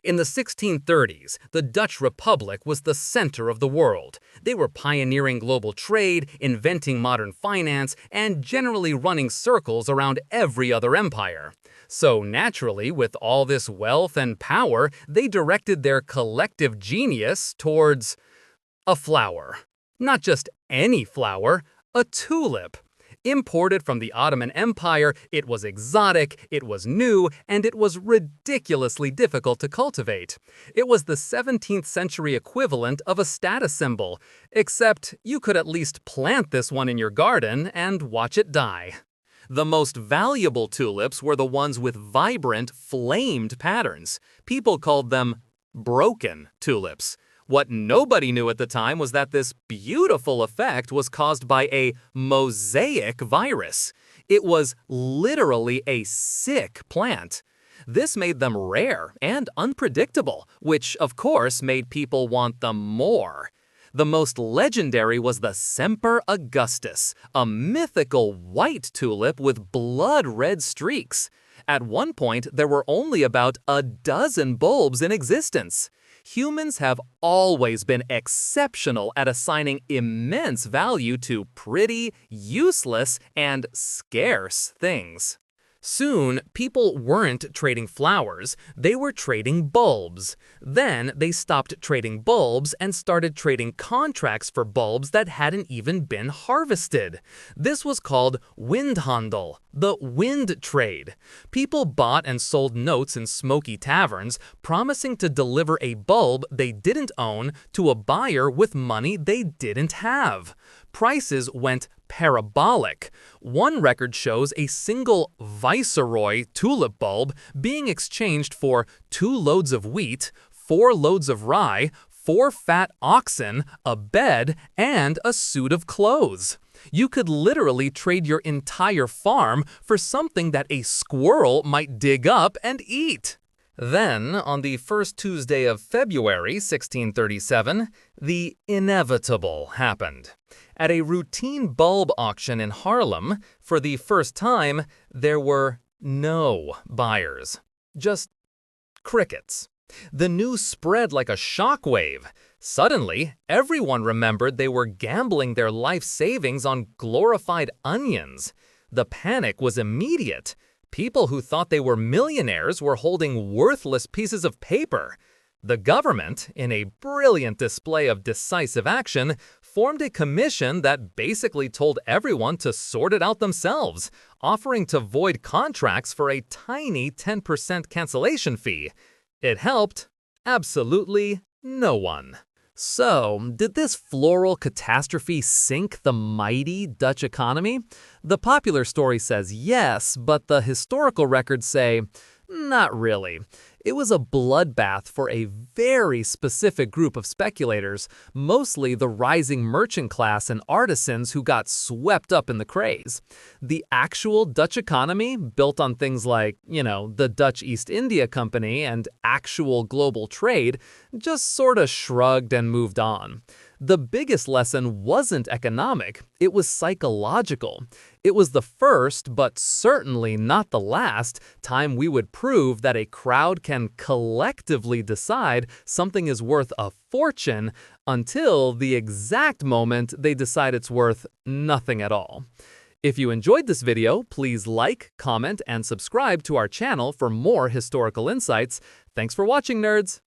In the 1630s, the Dutch Republic was the center of the world. They were pioneering global trade, inventing modern finance, and generally running circles around every other empire. So naturally, with all this wealth and power, they directed their collective genius towards a flower. Not just any flower, a tulip. Imported from the Ottoman Empire, it was exotic, it was new, and it was ridiculously difficult to cultivate. It was the 17th century equivalent of a status symbol, except you could at least plant this one in your garden and watch it die. The most valuable tulips were the ones with vibrant, flamed patterns. People called them broken tulips. What nobody knew at the time was that this beautiful effect was caused by a mosaic virus. It was literally a sick plant. This made them rare and unpredictable, which of course made people want them more. The most legendary was the Semper Augustus, a mythical white tulip with blood-red streaks. At one point, there were only about a dozen bulbs in existence. Humans have always been exceptional at assigning immense value to pretty, useless, and scarce things. Soon, people weren't trading flowers, they were trading bulbs. Then, they stopped trading bulbs and started trading contracts for bulbs that hadn't even been harvested. This was called windhandel, the wind trade. People bought and sold notes in smoky taverns, promising to deliver a bulb they didn't own to a buyer with money they didn't have. Prices went parabolic. One record shows a single Viceroy tulip bulb being exchanged for 2 loads of wheat, 4 loads of rye, 4 fat oxen, a bed, and a suit of clothes. You could literally trade your entire farm for something that a squirrel might dig up and eat. Then, on the first Tuesday of February 1637, the inevitable happened. At a routine bulb auction in Haarlem, for the first time, there were no buyers. Just crickets. The news spread like a shockwave. Suddenly, everyone remembered they were gambling their life savings on glorified onions. The panic was immediate. People who thought they were millionaires were holding worthless pieces of paper. The government, in a brilliant display of decisive action, formed a commission that basically told everyone to sort it out themselves, offering to void contracts for a tiny 10% cancellation fee. It helped absolutely no one. So, did this floral catastrophe sink the mighty Dutch economy? The popular story says yes, but the historical records say not really. It was a bloodbath for a very specific group of speculators, mostly the rising merchant class and artisans who got swept up in the craze. The actual Dutch economy, built on things like, the Dutch East India Company and actual global trade, just sorta shrugged and moved on. The biggest lesson wasn't economic, it was psychological. It was the first, but certainly not the last, time we would prove that a crowd can collectively decide something is worth a fortune until the exact moment they decide it's worth nothing at all. If you enjoyed this video, please like, comment, and subscribe to our channel for more historical insights. Thanks for watching, nerds!